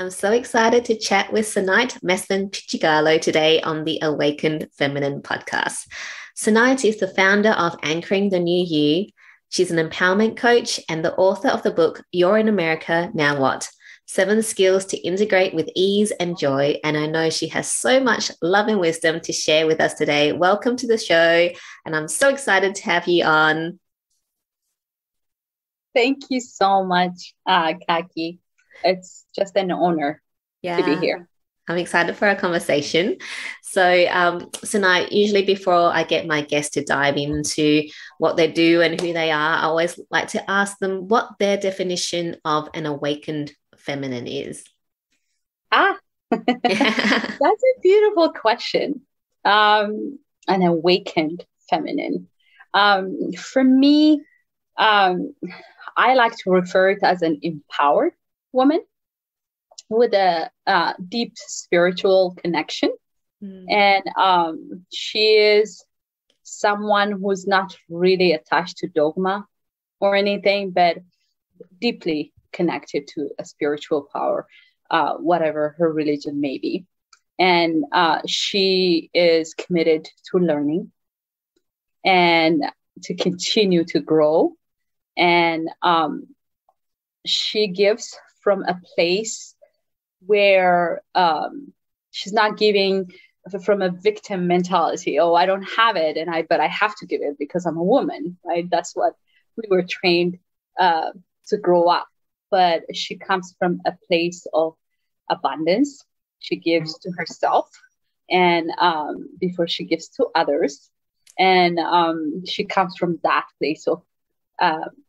I'm so excited to chat with Senait Mesfin Piccigallo today on the Awakened Feminine podcast. Senait is the founder of Anchoring the New You. She's an empowerment coach and the author of the book, You're in America, Now What? 7 Skills to Integrate with Ease and Joy. And I know she has so much love and wisdom to share with us today. Welcome to the show. And I'm so excited to have you on. Thank you so much, Kaki. It's just an honor to be here. I'm excited for our conversation. So, Senait, usually before I get my guests to dive into what they do and who they are, I always like to ask them what their definition of an awakened feminine is. That's a beautiful question. An awakened feminine. For me, I like to refer it as an empowered woman with a deep spiritual connection. And she is someone who's not really attached to dogma or anything, but deeply connected to a spiritual power, whatever her religion may be. And she is committed to learning and to continue to grow. And she gives from a place where she's not giving from a victim mentality. Oh, I don't have it, but I have to give it because I'm a woman, right? That's what we were trained to grow up. But she comes from a place of abundance. She gives to herself, and before she gives to others, and she comes from that place of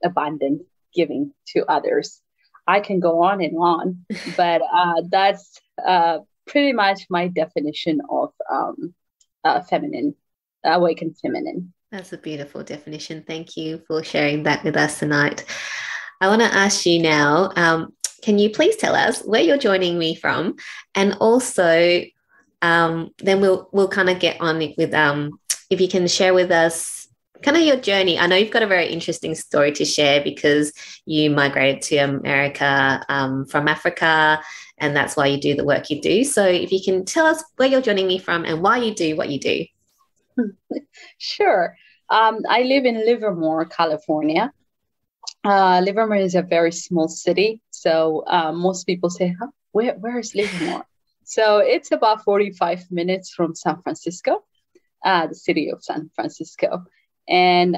abundant giving to others. I can go on and on, but that's pretty much my definition of feminine, awakened feminine. That's a beautiful definition. Thank you for sharing that with us tonight. I want to ask you now, can you please tell us where you're joining me from? And also, then we'll kind of get on with, if you can share with us kind of your journey. I know you've got a very interesting story to share because you migrated to America from Africa, and that's why you do the work you do. So if you can tell us where you're joining me from and why you do what you do. Sure. I live in Livermore, California. Livermore is a very small city. So most people say, where is Livermore? So it's about 45 minutes from San Francisco, the city of San Francisco. And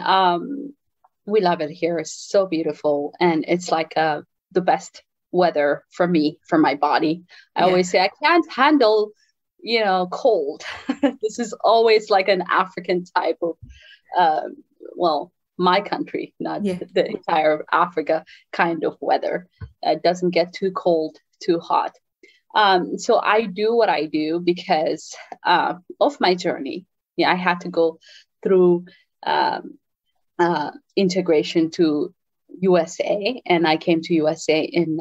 we love it here. It's so beautiful. And it's like the best weather for me, for my body. I always say I can't handle, cold. This is always like an African type of, my country, not the entire Africa kind of weather. It doesn't get too cold, too hot. So I do what I do because of my journey. I had to go through integration to USA, and I came to USA in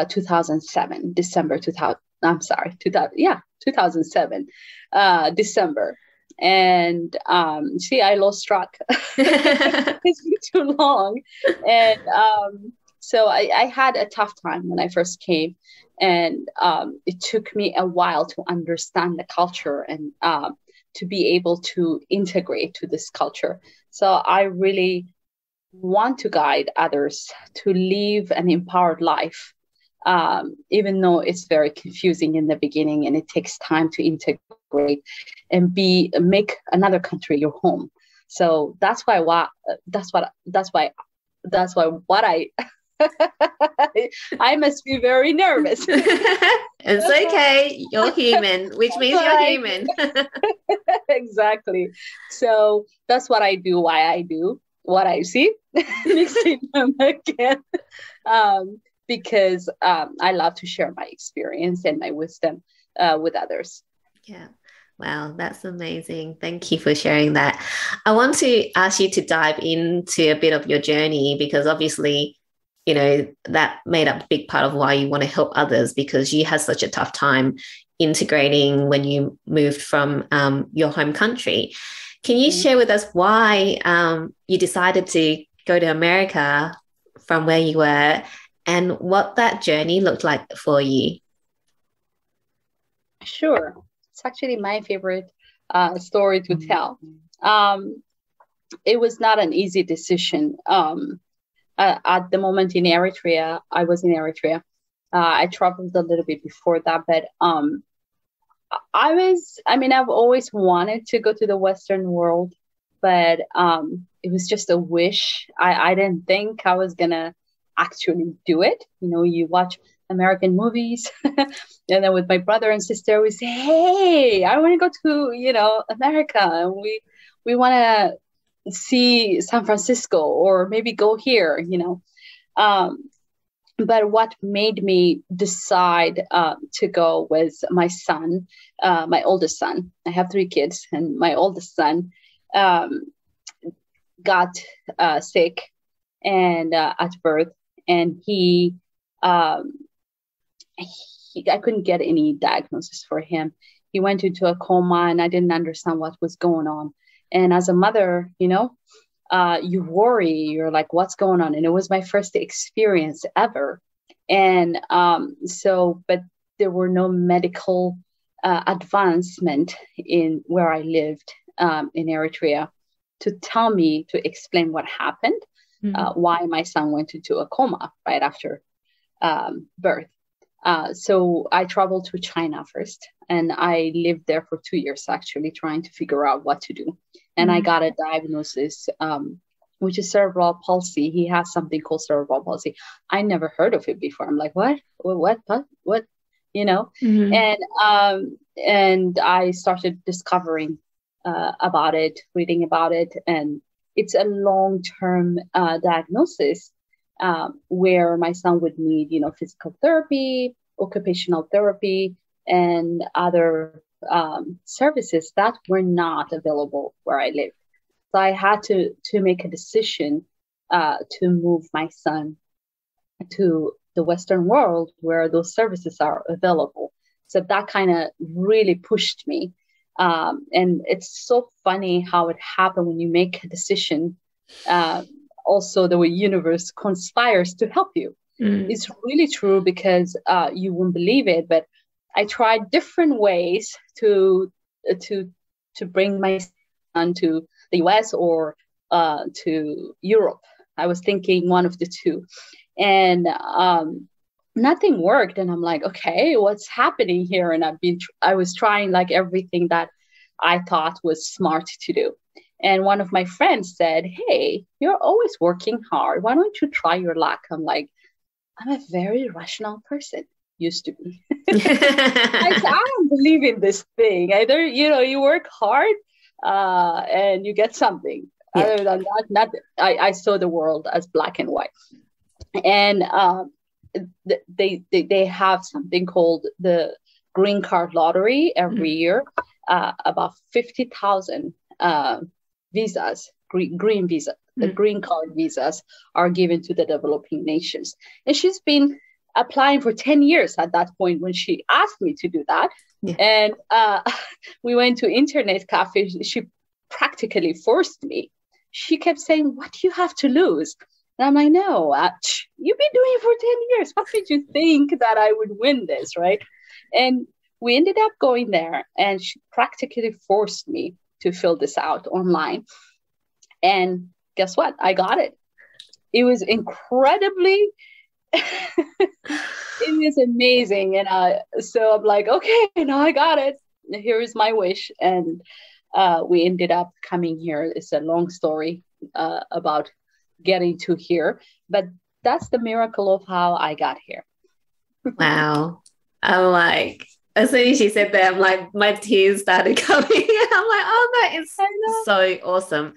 2007, December 2000. I'm sorry, 2007, December. And I lost track. It's been too long, and so I had a tough time when I first came, and it took me a while to understand the culture and to be able to integrate to this culture. So I really want to guide others to live an empowered life, even though it's very confusing in the beginning and it takes time to integrate and make another country your home. So that's why I must be very nervous. It's okay. You're human, which means you're human. Exactly. So that's what I do, why I do what I see. Mixing them again. Because I love to share my experience and my wisdom with others. Yeah. Wow, that's amazing. Thank you for sharing that. I want to ask you to dive into a bit of your journey because obviously, that made up a big part of why you want to help others because you had such a tough time integrating when you moved from your home country. Can you share with us why you decided to go to America from where you were and what that journey looked like for you. Sure. It's actually my favorite story to tell. It was not an easy decision. At the moment in Eritrea, I was in Eritrea. I traveled a little bit before that, but I've always wanted to go to the Western world, but it was just a wish. I didn't think I was gonna actually do it. You know, you watch American movies, and then with my brother and sister, we say, "Hey, I want to go to America, and we want to see San Francisco, or maybe go here." But what made me decide to go was my son, my oldest son. I have 3 kids, and my oldest son got sick and at birth, and I couldn't get any diagnosis for him. He went into a coma, and I didn't understand what was going on. And as a mother, you worry. You're like, what's going on? And it was my first experience ever. And but there were no medical advancement in where I lived in Eritrea to explain what happened, why my son went into a coma right after birth. So I traveled to China first, and I lived there for 2 years, actually trying to figure out what to do. And I got a diagnosis, which is cerebral palsy. He has something called cerebral palsy. I never heard of it before. I'm like, what? And I started discovering about it, reading about it. And it's a long-term diagnosis where my son would need, physical therapy, occupational therapy, and other services that were not available where I lived. So I had to make a decision to move my son to the Western world where those services are available. So that kind of really pushed me. And it's so funny how it happened when you make a decision. Also, the universe conspires to help you. It's really true, because you won't believe it, but I tried different ways to bring my son to the US or to Europe. I was thinking one of the two, and nothing worked. And I'm like, okay, what's happening here? And I was trying like everything that I thought was smart to do. And one of my friends said, "Hey, you're always working hard. Why don't you try your luck?" I'm like, I'm a very rational person. Used to be. I don't believe in this thing. Either, you work hard and you get something. Yeah. Other than that, I saw the world as black and white. And they have something called the green card lottery every year. About 50,000 visas, green visa, the green card visas are given to the developing nations. And she's been applying for 10 years at that point when she asked me to do that. Yeah. And we went to internet cafe. She practically forced me. She kept saying, "What do you have to lose?" And I'm like, "No, you've been doing it for 10 years. How could you think that I would win this?" Right. And we ended up going there, and she practically forced me to fill this out online. And guess what? I got it. It was incredibly, it was amazing. And so I'm like, okay, now I got it. Here is my wish. And we ended up coming here. It's a long story about getting to here, but that's the miracle of how I got here. Wow. I'm like, as soon as she said that, I'm like, my tears started coming. I'm like, oh, that is so awesome.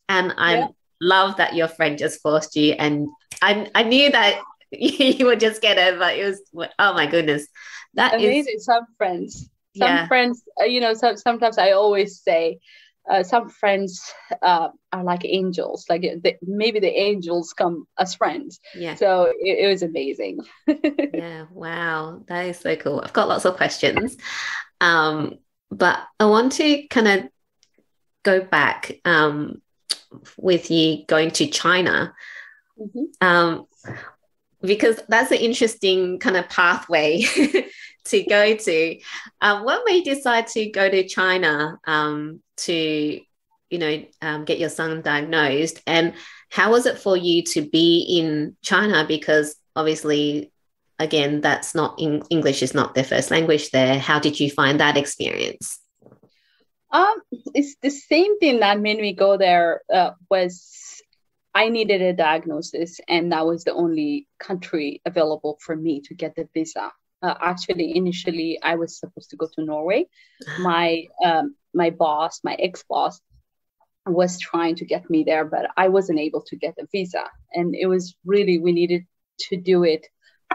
And I love that your friend just forced you. And I knew that you would just get it, but it was, oh my goodness. That amazing. is some friends, sometimes I always say, some friends are like angels, like maybe the angels come as friends. Yeah. So it was amazing. Yeah. Wow. That is so cool. I've got lots of questions. But I want to kind of go back with you going to China. because that's an interesting kind of pathway to go to. What made you decide to go to China to, get your son diagnosed? And how was it for you to be in China? Because obviously, again, that's not English is not their first language there. How did you find that experience? It's the same thing that made me go there. Was I needed a diagnosis, and that was the only country available for me to get the visa. Actually, initially, I was supposed to go to Norway. My boss, my ex-boss, was trying to get me there, but I wasn't able to get a visa. And it was really, we needed to do it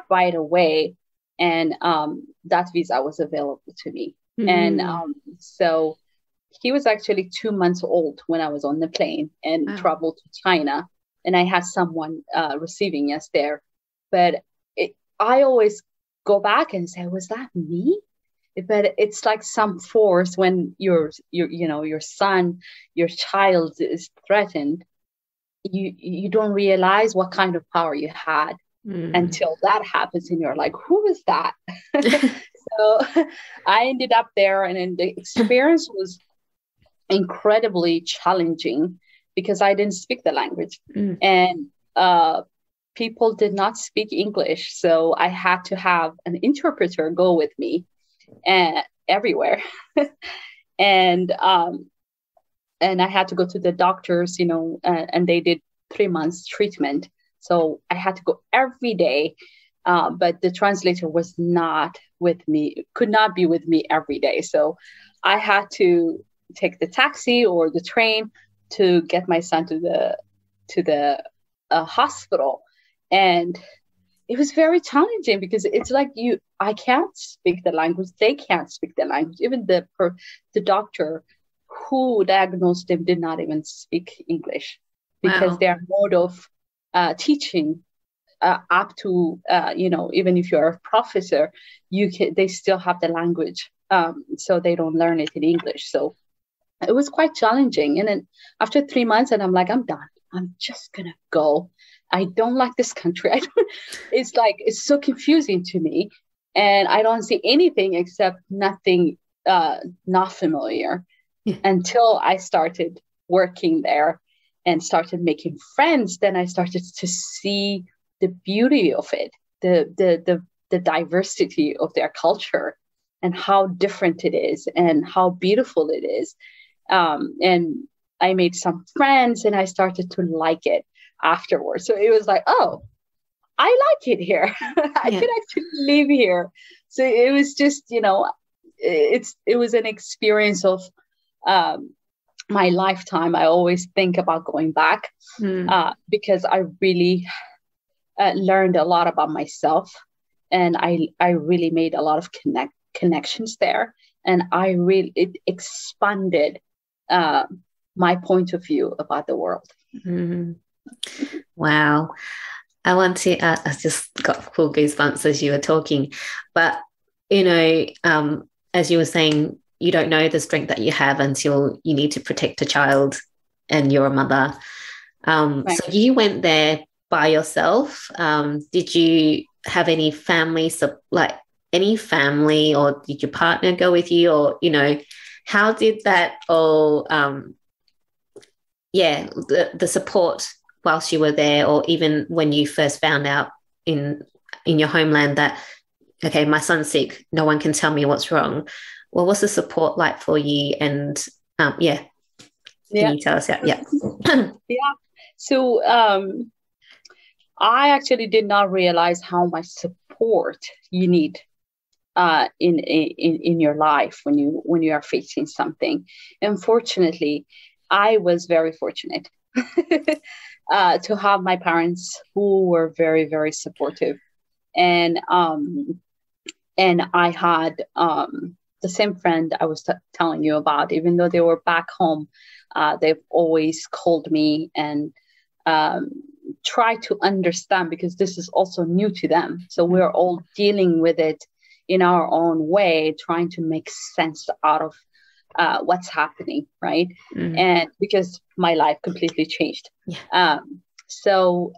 right away. And that visa was available to me. Mm-hmm. And so he was actually 2 months old when I was on the plane and traveled to China. And I had someone receiving us there. But I always go back and say, was that me? But it's like some force when your son, your child is threatened, you don't realize what kind of power you had until that happens, and you're like, who is that? So I ended up there, and then the experience was incredibly challenging because I didn't speak the language, and people did not speak English, so I had to have an interpreter go with me everywhere. and I had to go to the doctors, and they did 3 months treatment. So I had to go every day. But the translator was not with me, could not be with me every day. So I had to take the taxi or the train to get my son to the hospital. And it was very challenging because it's like I can't speak the language. They can't speak the language. Even the doctor who diagnosed him did not even speak English because their mode of teaching up to, even if you're a professor, they still have the language. So they don't learn it in English. So it was quite challenging. And then after 3 months, and I'm like, I'm done. I'm just going to go. I don't like this country. It's so confusing to me. And I don't see anything except nothing not familiar until I started working there and started making friends. Then I started to see the beauty of it, the diversity of their culture and how different it is and how beautiful it is. And I made some friends and I started to like it afterwards. So it was like, oh, I like it here. I could actually live here. So it was just, it was an experience of my lifetime. I always think about going back because I really learned a lot about myself, and I really made a lot of connections there, and it expanded my point of view about the world. Mm-hmm. Wow. I want to, I just got cool goosebumps as you were talking, but, as you were saying, you don't know the strength that you have until you need to protect a child and you're a mother. Right. So you went there by yourself. Did you have any family, or did your partner go with you, or, how did that all, the support whilst you were there, or even when you first found out in your homeland that, okay, my son's sick, no one can tell me what's wrong. Well, what's the support like for you? And can you tell us that? Yeah. So I actually did not realize how much support you need in your life when you are facing something. Unfortunately, I was very fortunate to have my parents who were very, very supportive, and I had the same friend I was telling you about. Even though they were back home, they've always called me and try to understand, because this is also new to them. So we're all dealing with it in our own way, trying to make sense out of what's happening, right? Mm-hmm. And because my life completely changed. Yeah. So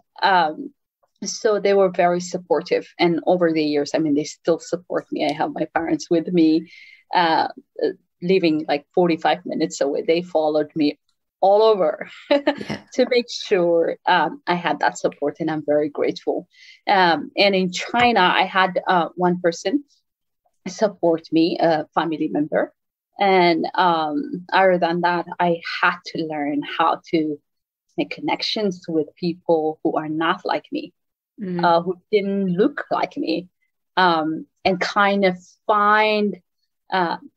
So they were very supportive. And over the years, I mean, they still support me. I have my parents with me, living like 45 minutes away. They followed me all over to make sure I had that support, and I'm very grateful. And in China, I had one person support me, a family member. And other than that, I had to learn how to make connections with people who are not like me, who didn't look like me, and kind of find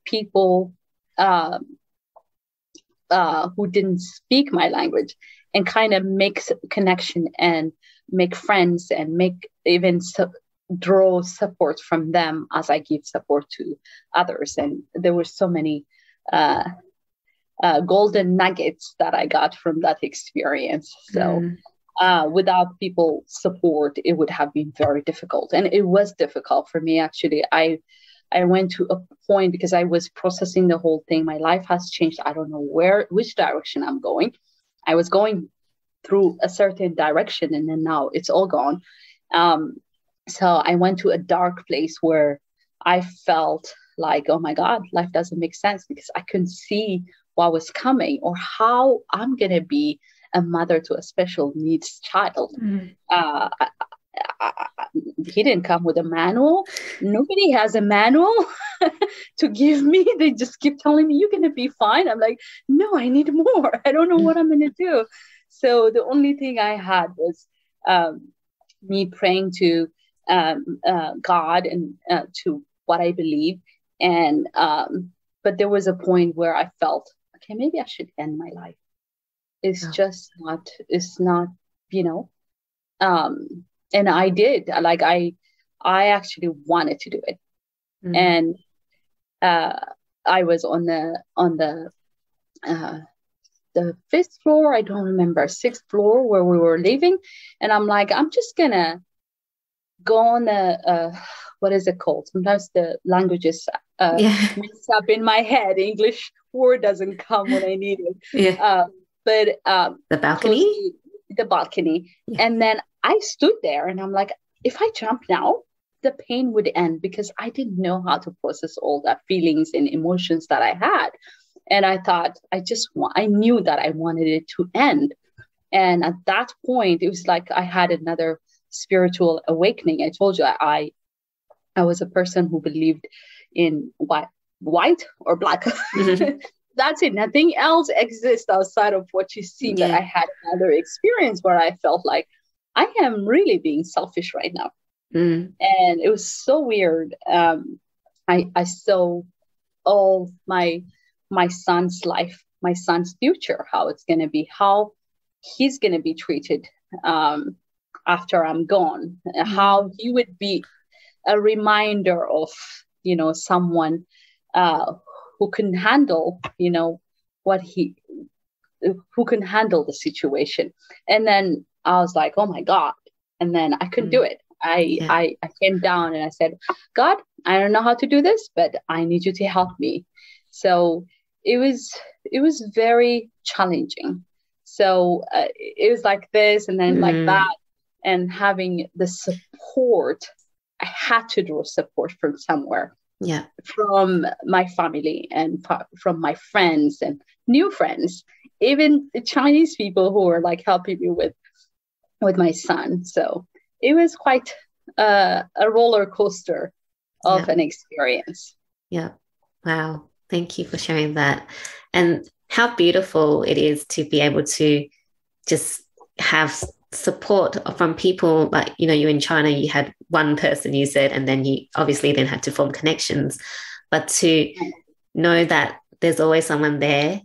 people who didn't speak my language, and kind of make connection and make friends and make even draw support from them as I give support to others. And there were so many golden nuggets that I got from that experience. So without people's support, it would have been very difficult. And it was difficult for me, actually. I went to a point, because I was processing the whole thing. My life has changed. I don't know which direction I'm going. I was going through a certain direction, and then now it's all gone. So I went to a dark place where I felt like, oh my God, life doesn't make sense, because I couldn't see what was coming or how I'm going to be a mother to a special needs child. He didn't come with a manual. Nobody has a manual to give me. They just keep telling me, you're going to be fine. I'm like, no, I need more. I don't know what I'm going to do. So the only thing I had was me praying to God and to what I believe. And but there was a point where I felt, okay, maybe I should end my life. It's not, and I did. Like I actually wanted to do it. And I was on the fifth floor, I don't remember, sixth floor, where we were living. And I'm like, I'm just gonna go on the what is it called? Sometimes the languages mix up in my head. English word doesn't come when I need it. But the balcony? The balcony. Yeah. And then I stood there and I'm like, if I jump now, the pain would end, because I didn't know how to process all that feelings and emotions that I had. And I thought, I knew that I wanted it to end. And at that point, it was like I had another spiritual awakening. I told you, I was a person who believed in white or black. That's it. Nothing else exists outside of what you see. But I had another experience where I felt like I am really being selfish right now. And it was so weird. I saw all my son's life, my son's future, how it's going to be, how he's going to be treated after I'm gone, how he would be a reminder of, someone who can handle, who can handle the situation. And then I was like, oh my God. And then I couldn't do it. I came down and I said, God, I don't know how to do this, but I need you to help me. So it was very challenging. So it was like this and then like that, and having the support. I had to draw support from somewhere. From my family and from my friends and new friends, even the Chinese people who were like helping me with my son. So it was quite a roller coaster of an experience. Wow. Thank you for sharing that. And how beautiful it is to be able to just have support from people. Like, you're in China, you had one person, you said, and then you obviously then had to form connections. But to know that there's always someone there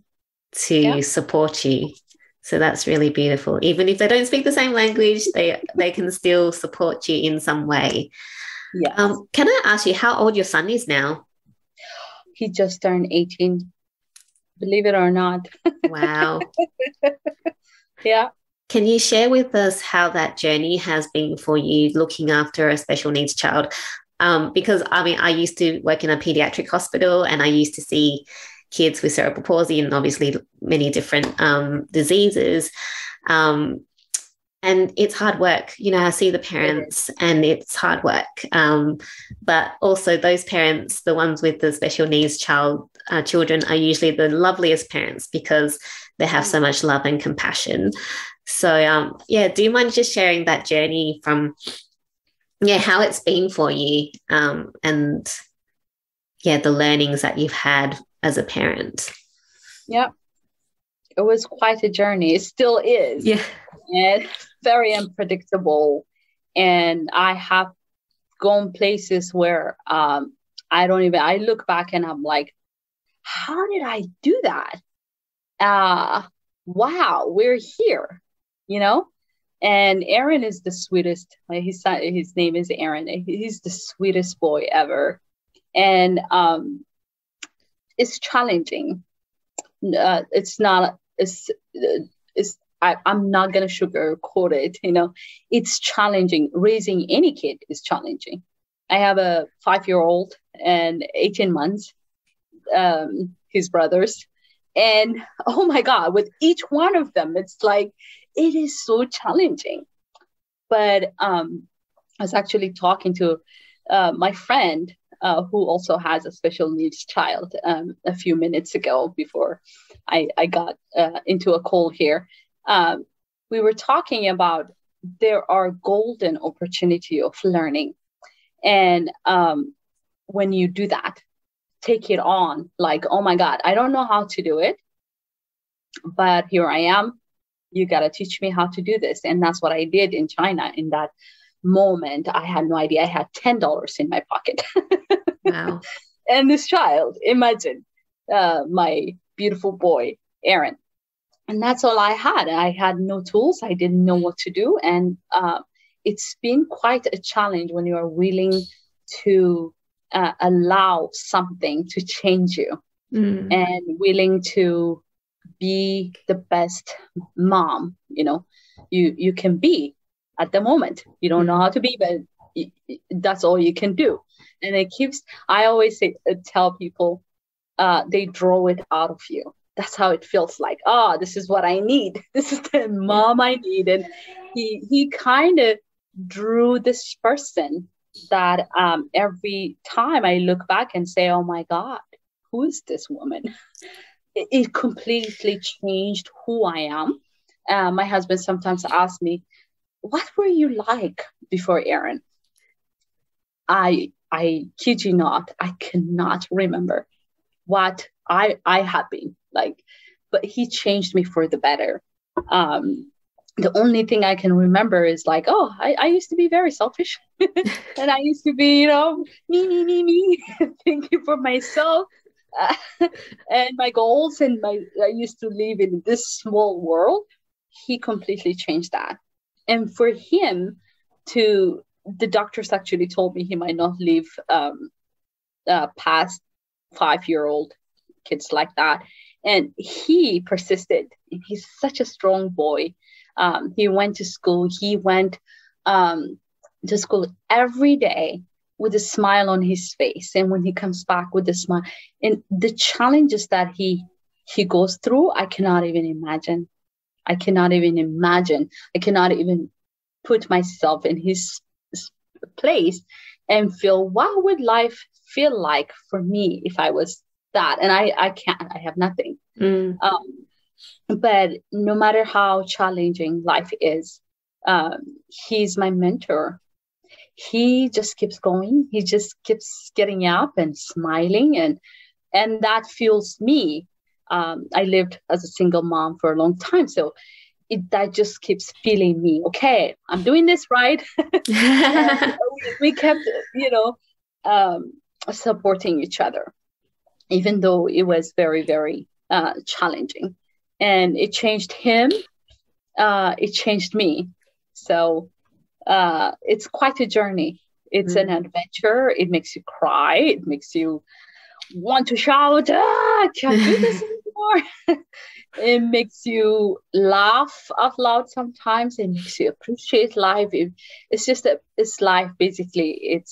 to support you. So that's really beautiful. Even if they don't speak the same language, they can still support you in some way. Can I ask you how old your son is now? He just turned 18, believe it or not. Wow. Can you share with us how that journey has been for you looking after a special needs child? Because I used to work in a pediatric hospital, and I used to see kids with cerebral palsy and obviously many different diseases. And it's hard work. You know, I see the parents and it's hard work. But also those parents, the ones with the special needs children are usually the loveliest parents because they have so much love and compassion. So, do you mind just sharing that journey from, how it's been for you, and the learnings that you've had as a parent? Yeah, it was quite a journey. It still is. Yeah. And very unpredictable. And I have gone places where I look back and I'm like, how did I do that? Wow, we're here, you know? And Aaron is the sweetest. His name is Aaron. He's the sweetest boy ever. And it's challenging. I'm not going to sugarcoat it. You know, it's challenging. Raising any kid is challenging. I have a 5-year-old and 18 months, his brothers. And oh my God, with each one of them, it's like, it is so challenging. But I was actually talking to my friend who also has a special needs child a few minutes ago before I got into a call here. We were talking about there are golden opportunity of learning. And when you do that, take it on like, oh my God, I don't know how to do it, but here I am. You got to teach me how to do this. And that's what I did in China. In that moment, I had no idea. I had $10 in my pocket. Wow. And this child, imagine, my beautiful boy, Aaron. And that's all I had. I had no tools. I didn't know what to do. And it's been quite a challenge when you are willing to allow something to change you and willing to be the best mom, you can be at the moment. You don't know how to be, but that's all you can do. And I always tell people, they draw it out of you. That's how it feels like. This is what I need. This is the mom I need. And he kind of drew this person that every time I look back and say, oh my God, who is this woman? It completely changed who I am. My husband sometimes asks me, what were you like before Aaron? I kid you not, I cannot remember what I have been like, but he changed me for the better. The only thing I can remember is like, I used to be very selfish and I used to be, me, thinking for myself and my goals. And I used to live in this small world. He completely changed that. And for him the doctors actually told me he might not live past 5-year-old kids like that. And he persisted. He's such a strong boy. He went to school. He went to school every day with a smile on his face. And when he comes back with a smile, and the challenges that he goes through, I cannot even imagine. I cannot even put myself in his place and feel, what would life feel like for me if I was that? And I can't. I have nothing. But no matter how challenging life is, he's my mentor. He just keeps going. He just keeps getting up and smiling, and that fuels me. I lived as a single mom for a long time, so that just keeps feeling me. Okay, I'm doing this right. we kept, supporting each other, even though it was very, very challenging. And it changed him. It changed me. So it's quite a journey. It's an adventure. It makes you cry. It makes you want to shout, I can't do this anymore. It makes you laugh out loud sometimes. It makes you appreciate life. It's life. Basically,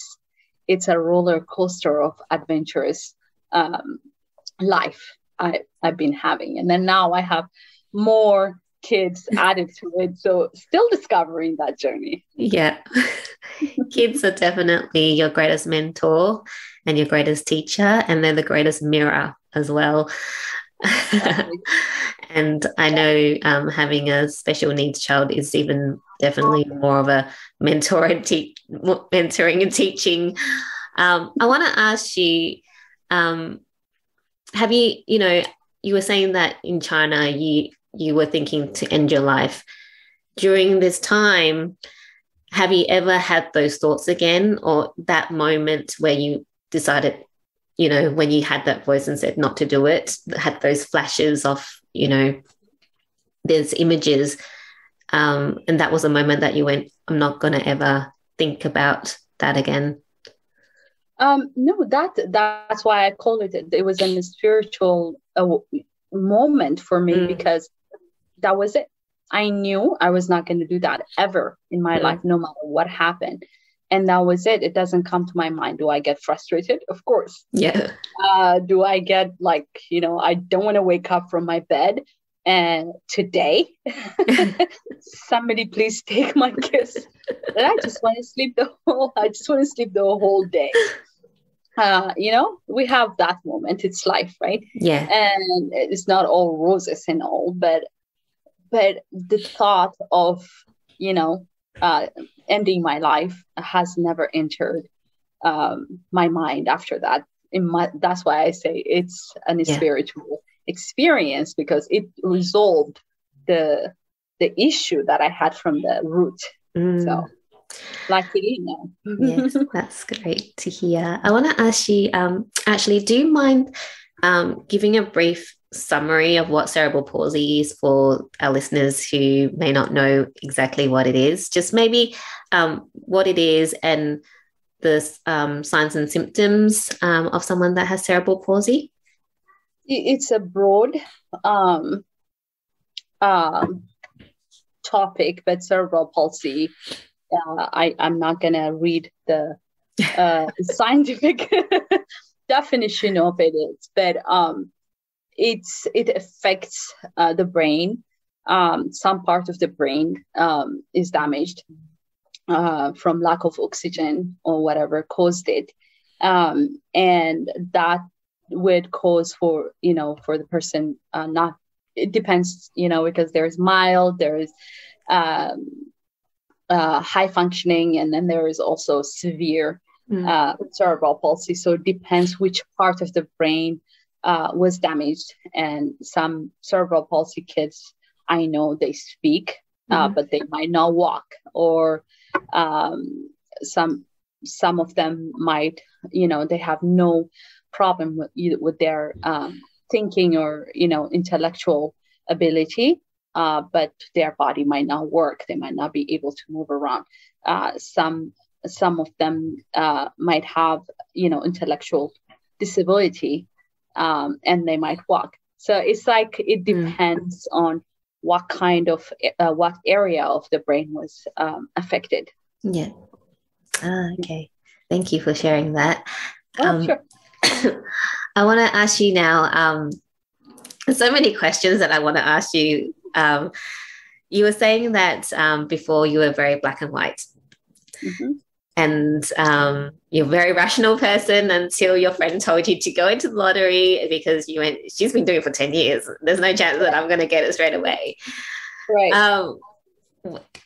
it's a roller coaster of adventurous life I've been having. And then now I have more kids added to it. So still discovering that journey. Yeah. Kids are definitely your greatest mentor and your greatest teacher, and they're the greatest mirror as well. Exactly. And I know having a special needs child is even definitely more of a mentoring and teaching. I want to ask you, have you, you were saying that in China you were thinking to end your life. During this time, have you ever had those thoughts again, or that moment where you decided, when you had that voice and said not to do it, had those flashes of, there's images, and that was a moment that you went, I'm not going to ever think about that again? No, that's why I call it. It was a spiritual moment for me, because that was it. I knew I was not going to do that ever in my life, no matter what happened. And that was it. It doesn't come to my mind. Do I get frustrated? Of course. Yeah. Do I get I don't want to wake up from my bed and today, somebody please take my kiss. And I just want to sleep the whole day. We have that moment. It's life, right? Yeah. And it's not all roses and all, but the thought of, ending my life has never entered my mind after that. That's why I say it's an spiritual experience, because it resolved the issue that I had from the root. So luckily, no. Yes, that's great to hear. I want to ask you, actually, do you mind giving a brief summary of what cerebral palsy is for our listeners who may not know exactly what it is? Just maybe what it is and the signs and symptoms of someone that has cerebral palsy. It's a broad topic, but cerebral palsy, I'm not going to read the scientific definition of it, but it affects the brain. Some part of the brain is damaged from lack of oxygen or whatever caused it, and that would cause for the person not. It depends, because there's mild, there's high functioning, and then there is also severe cerebral palsy. So it depends which part of the brain was damaged. And some cerebral palsy kids, I know they speak, but they might not walk, or some of them might, they have no problem with their thinking or intellectual ability, but their body might not work. They might not be able to move around. Some of them might have intellectual disability, and they might walk. So it's like it depends on what kind of what area of the brain was affected. Yeah. Okay. Thank you for sharing that. Sure. I want to ask you now, so many questions that I want to ask you. You were saying that before you were very black and white. And you're a very rational person until your friend told you to go into the lottery, because you went, she's been doing it for 10 years. There's no chance that I'm going to get it straight away. Right.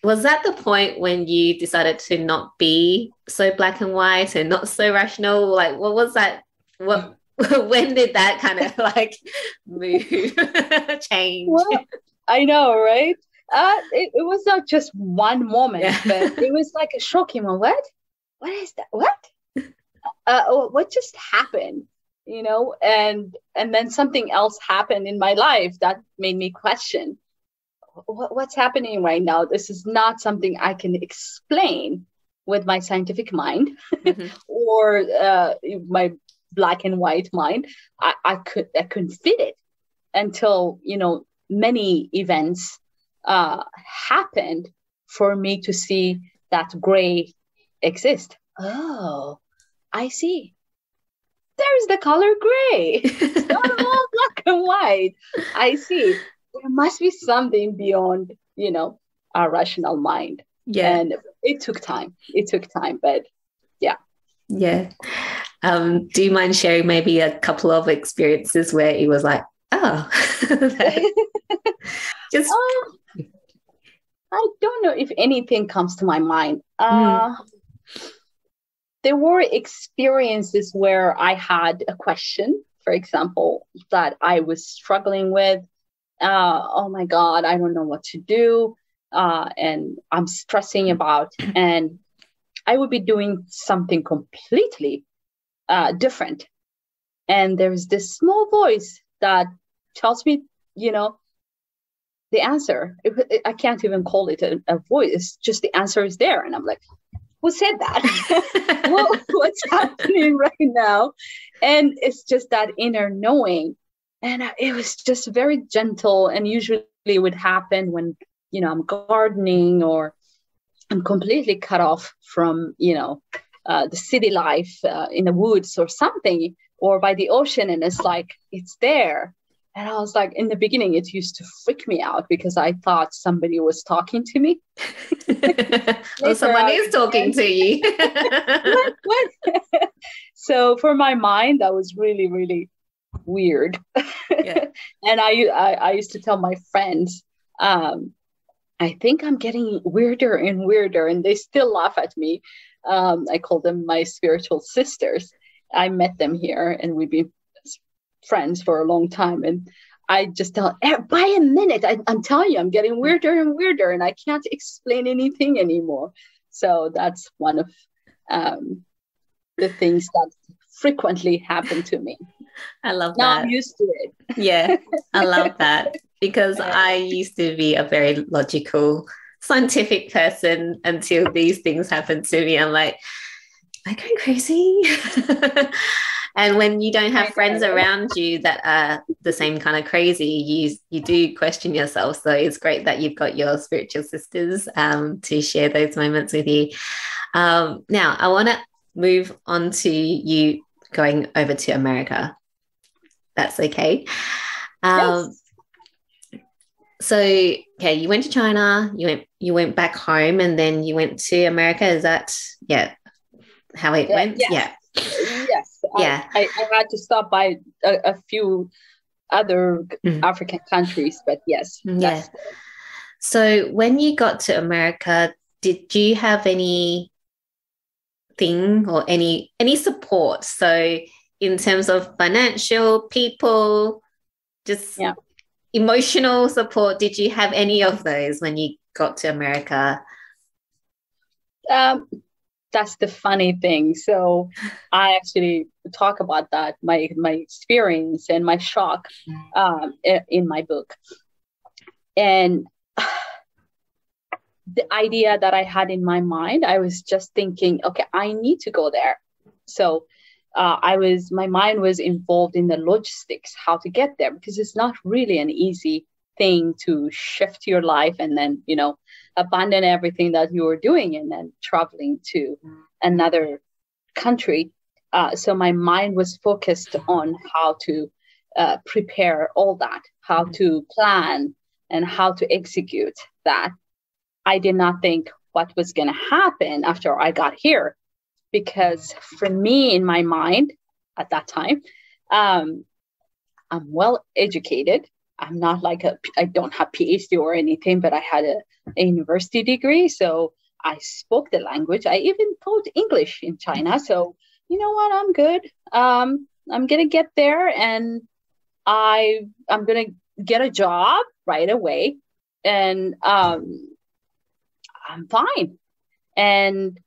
Was that the point when you decided to not be so black and white and not so rational? Like, what was that? When did that kind of move change? Well, I know, right? It was not just one moment, but it was like a shocking moment. What is that? What just happened? And then something else happened in my life that made me question what's happening right now. This is not something I can explain with my scientific mind or my black and white mind. I couldn't fit it until many events happened for me to see that gray exist. Oh, I see. There's the color gray. It's not all black and white. I see. there must be something beyond, our rational mind. Yeah. And it took time. But yeah. Yeah. Do you mind sharing maybe a couple of experiences where it was like, oh, just I don't know if anything comes to my mind. There were experiences where I had a question, for example, that I was struggling with. Oh my God, I don't know what to do. And I'm stressing about, and I would be doing something completely different. And there's this small voice that tells me, the answer. I can't even call it a voice. It's just the answer is there. And I'm like, who said that? What's happening right now? And it's just that inner knowing. And it was just very gentle. And usually it would happen when, I'm gardening, or I'm completely cut off from, the city life in the woods or something, or by the ocean. And it's like, it's there. And I was like, in the beginning, it used to freak me out because I thought somebody was talking to me. Well, someone is talking to you. What? So for my mind, that was really, really weird. Yeah. And I used to tell my friends, I think I'm getting weirder and weirder, and they still laugh at me. I call them my spiritual sisters. I met them here, and we've been friends for a long time. And I just tell, by a minute, I'm telling you, I'm getting weirder and weirder, and I can't explain anything anymore. So that's one of the things that frequently happen to me. I love that. Now I'm used to it. Yeah, I love that, because I used to be a very logical, scientific person until these things happen to me. I'm like, am I going crazy? And when you don't have friends around you that are the same kind of crazy, you do question yourself. So it's great that you've got your spiritual sisters to share those moments with you. Now, I want to move on to you going over to America. That's okay. Yes. So, okay, you went to China, you went back home, and then you went to America. Is that, how it went? Yes. Yeah. Yes. Yeah. I had to stop by a few other African countries, but yes. Yeah. So when you got to America, did you have anything or any support? So in terms of financial, people, just emotional support, did you have any of those when you got to America? That's the funny thing. So I actually talk about that, my experience and my shock in my book. And the idea that I had in my mind, I was just thinking, okay, I need to go there. So my mind was involved in the logistics, how to get there, because it's not really an easy thing to shift your life and then, abandon everything that you were doing and then traveling to another country. So my mind was focused on how to prepare all that, how to plan and how to execute that. I did not think what was going to happen after I got here, because for me, in my mind at that time, I'm well educated. I'm not like I don't have PhD or anything, but I had a university degree. So I spoke the language. I even taught English in China. So you know what? I'm good. I'm going to get there, and I'm going to get a job right away. And I'm fine. And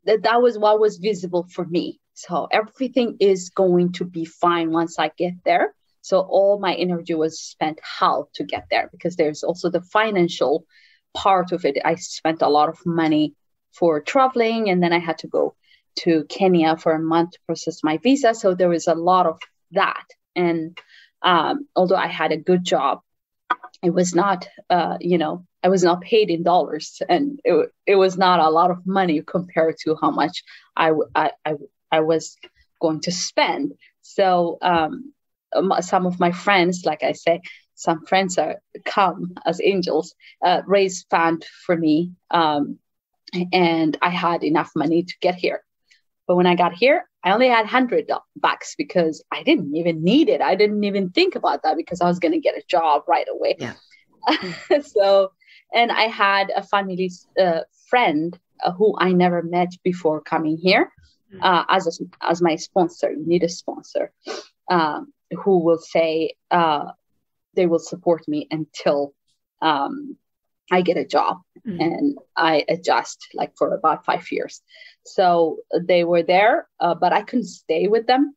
that was what was visible for me. So everything is going to be fine once I get there. So all my energy was spent how to get there, because there's also the financial part of it. I spent a lot of money for traveling, and then I had to go to Kenya for a month to process my visa. So there was a lot of that. And although I had a good job, it was not, I was not paid in dollars, and it was not a lot of money compared to how much I was going to spend. So some of my friends, like I say, some friends are come as angels, raised fund for me. And I had enough money to get here. But when I got here, I only had $100 because I didn't even need it. I didn't even think about that because I was going to get a job right away. Yeah. So, and I had a family friend who I never met before coming here as my sponsor. You need a sponsor who will say they will support me until I get a job. And I adjust like for about 5 years. So they were there, but I couldn't stay with them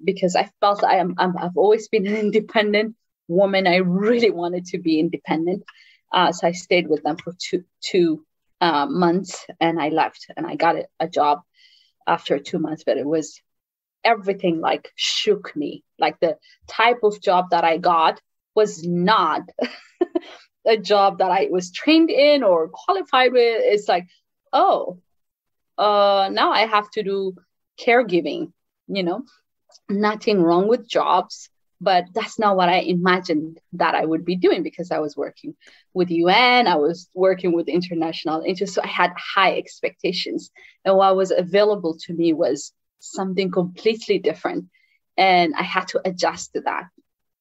because I felt I've always been an independent woman. I really wanted to be independent. So I stayed with them for two months and I left and I got a job after 2 months, but it was everything like shook me. Like the type of job that I got was not a job that I was trained in or qualified with. It's like, now I have to do caregiving, nothing wrong with jobs, but that's not what I imagined that I would be doing because I was working with UN, I was working with international interests, so I had high expectations. And what was available to me was something completely different. And I had to adjust to that.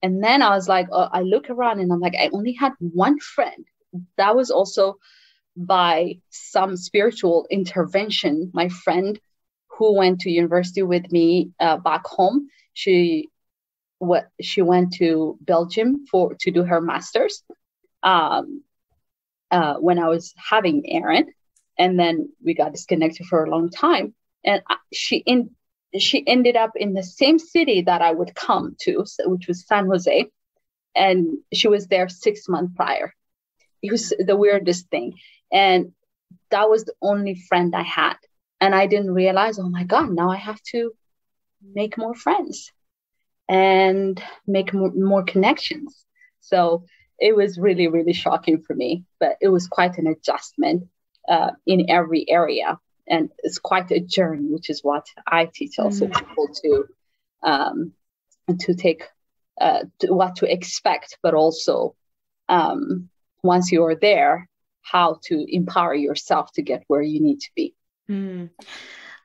And then I was like, I look around and I'm like, I only had one friend. That was also by some spiritual intervention. My friend who went to university with me back home, she went to Belgium to do her master's when I was having Aaron. And then we got disconnected for a long time. And she ended up in the same city that I would come to, which was San Jose. And she was there 6 months prior. It was the weirdest thing. And that was the only friend I had. And I didn't realize, oh my God, now I have to make more friends and make more connections. So it was really, really shocking for me, but it was quite an adjustment in every area. And it's quite a journey, which is what I teach also people to take, what to expect, but also once you are there, how to empower yourself to get where you need to be.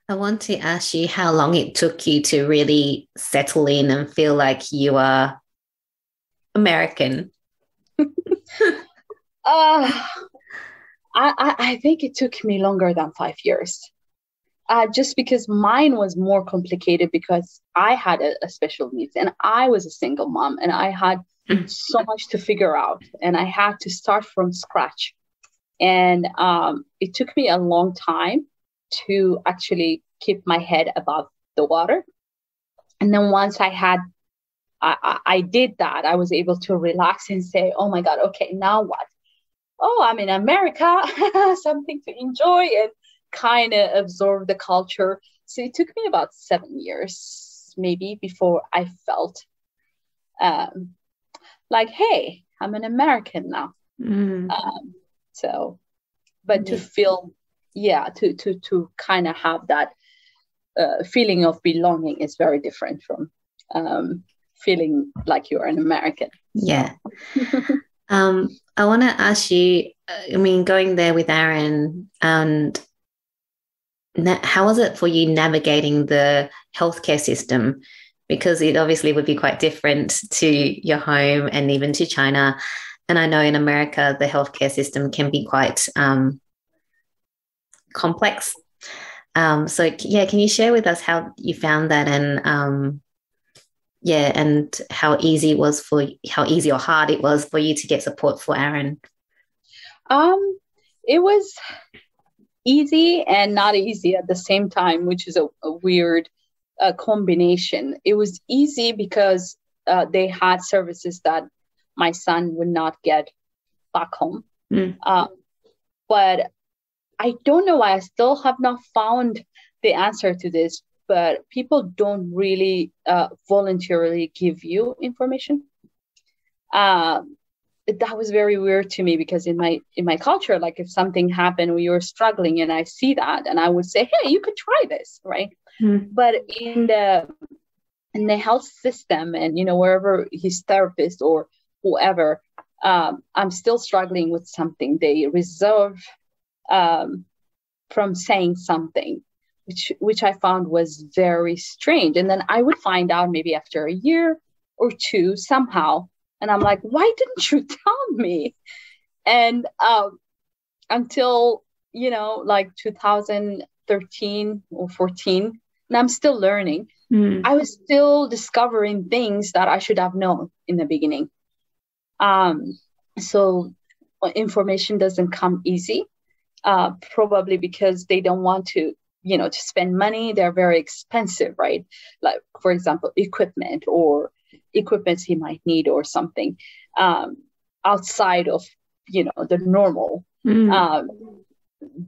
I want to ask you how long it took you to really settle in and feel like you are American. I think it took me longer than 5 years. Just because mine was more complicated because I had a special needs and I was a single mom and I had so much to figure out and I had to start from scratch. And it took me a long time to actually keep my head above the water. And then once I did that, I was able to relax and say, oh my God, okay, now what? Oh, I'm in America, something to enjoy and kind of absorb the culture. So it took me about 7 years, maybe, before I felt like, hey, I'm an American now. To feel, to kind of have that feeling of belonging is very different from feeling like you're an American. Yeah. I want to ask you, going there with Aaron, and how was it for you navigating the healthcare system? Because it obviously would be quite different to your home and even to China. And I know in America, the healthcare system can be quite complex. Can you share with us how you found that and how easy or hard it was for you to get support for Aaron? It was easy and not easy at the same time, which is a weird combination. It was easy because they had services that my son would not get back home. But I don't know why I still have not found the answer to this, but people don't really voluntarily give you information. That was very weird to me because in my culture, like if something happened when you were struggling and I see that and I would say, hey, you could try this, right? But in the health system and, wherever his therapist or whoever, I'm still struggling with something. They reserve from saying something, which I found was very strange. And then I would find out maybe after a year or two somehow, and I'm like, why didn't you tell me? And until, like 2013 or 14, and I'm still learning. I was still discovering things that I should have known in the beginning. So information doesn't come easy, probably because they don't want to, to spend money. They're very expensive, right? Like, for example, equipment he might need or something outside of, the normal.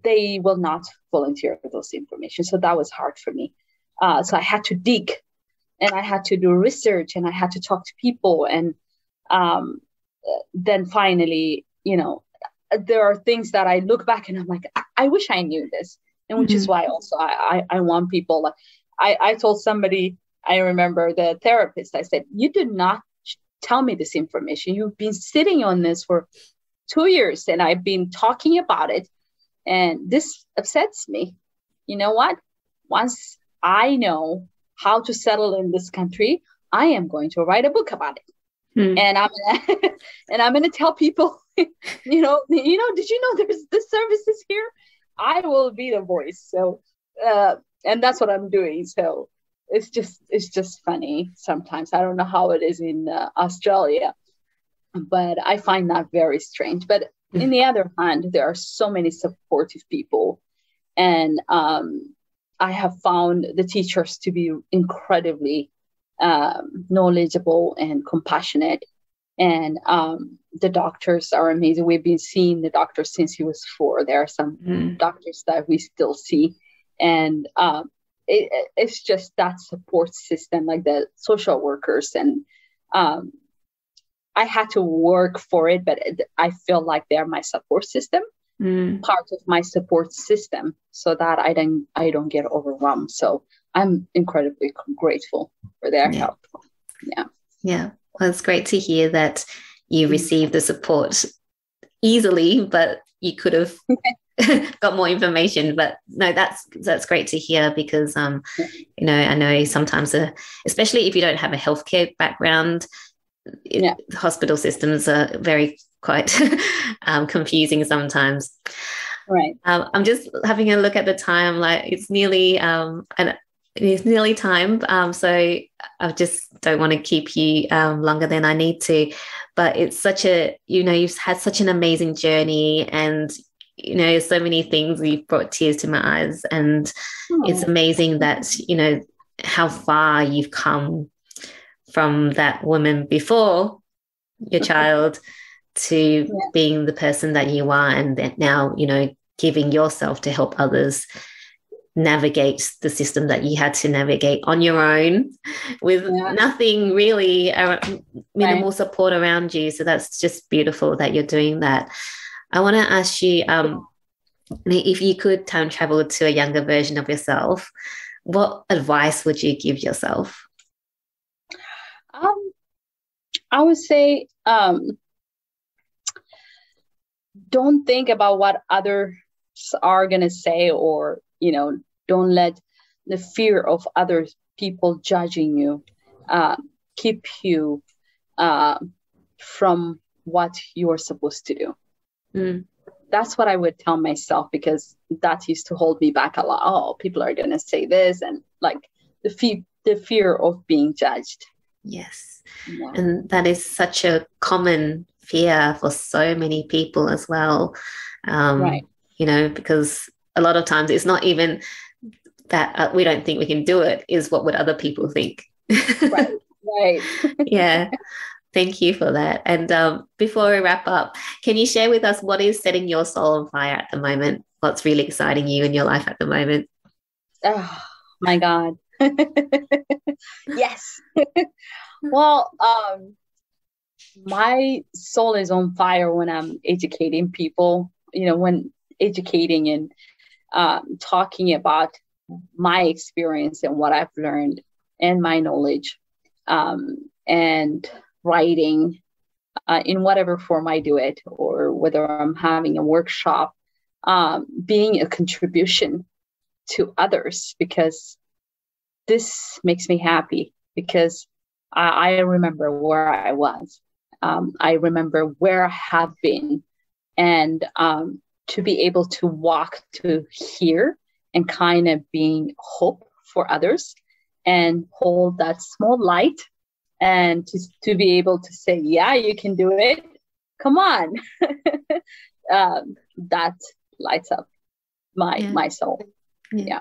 They will not volunteer for those information. So that was hard for me. So I had to dig, and I had to do research, and I had to talk to people. And then finally, there are things that I look back and I'm like, I wish I knew this. And which is why also I want people, like, I told somebody, I remember the therapist, I said, you did not tell me this information. You've been sitting on this for 2 years, and I've been talking about it. And this upsets me. You know what? Once I know how to settle in this country, I am going to write a book about it. And I'm gonna tell people, did you know there's this services here? I will be the voice. So and that's what I'm doing. So it's just funny sometimes. I don't know how it is in Australia, but I find that very strange. But in the other hand, there are so many supportive people, and I have found the teachers to be incredibly knowledgeable and compassionate, and the doctors are amazing. We've been seeing the doctor since he was 4. There are some doctors that we still see, and it's just that support system, like the social workers. And I had to work for it, but I feel like they're my support system, part of my support system, so that I don't get overwhelmed. So I'm incredibly grateful for their help. Yeah. Well, it's great to hear that you received the support easily, but you could have got more information. But no, that's great to hear, because I know sometimes, especially if you don't have a healthcare background, hospital systems are quite confusing sometimes. Right. I'm just having a look at the time. Like, it's nearly time. So I just don't want to keep you longer than I need to. But it's you've had such an amazing journey, and so many things. You've brought tears to my eyes, and it's amazing that how far you've come from that woman before your child to being the person that you are, and that now giving yourself to help others navigate the system that you had to navigate on your own with nothing really, minimal support around you. So that's just beautiful that you're doing that. I want to ask you, if you could time travel to a younger version of yourself, what advice would you give yourself? I would say, don't think about what others are going to say, or, don't let the fear of other people judging you keep you from what you're supposed to do. That's what I would tell myself, because that used to hold me back a lot. Oh, people are going to say this, and like the fear of being judged. Yes. Yeah. And that is such a common fear for so many people as well. Right. Because a lot of times it's not even that we don't think we can do it, is what would other people think. Right. Yeah. Thank you for that. And before we wrap up, can you share with us what is setting your soul on fire at the moment? What's really exciting you in your life at the moment? Oh, my God. Yes. Well, my soul is on fire when I'm educating people, when educating and talking about my experience and what I've learned and my knowledge, and writing in whatever form I do it, or whether I'm having a workshop, being a contribution to others, because this makes me happy, because I remember where I was. I remember where I have been, and to be able to walk to here and kind of being hope for others and hold that small light, and to be able to say, yeah, you can do it. Come on. That lights up my soul. Yeah.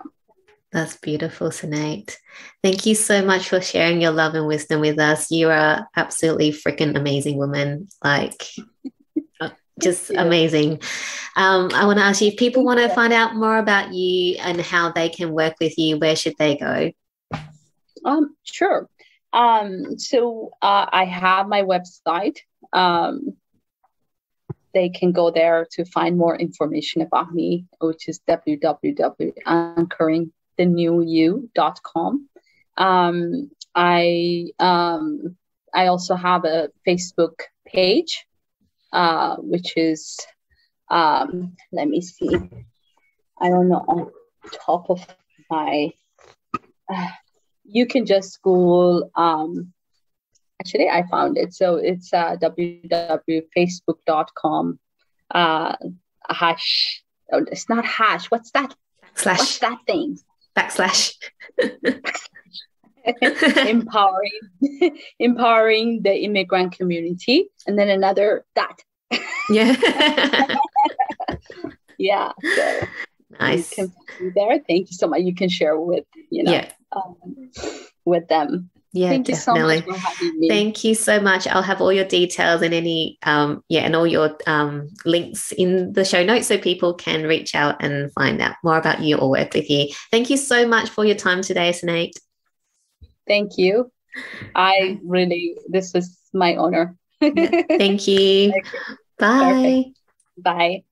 That's beautiful, Senait. Thank you so much for sharing your love and wisdom with us. You are absolutely freaking amazing woman. Like, just amazing. I want to ask you, if people want to find out more about you and how they can work with you, where should they go? Sure. So I have my website. They can go there to find more information about me, which is www.anchoringthenewYou.com. I also have a Facebook page, which is, let me see, I don't know, on top of my, you can just Google, actually, I found it. So it's www.facebook.com hash. Oh, it's not hash. What's that? Slash. What's that thing? Backslash. empowering the immigrant community, and then another that. Yeah. Yeah. So nice. You can be there. Thank you so much. You can share with with them. Yeah, thank definitely. you so much for having me. Thank you so much. I'll have all your details and any and all your links in the show notes so people can reach out and find out more about you or work with you. Thank you so much for your time today, Senait. Thank you. This was my honor. Thank you. Okay. Bye. Perfect. Bye.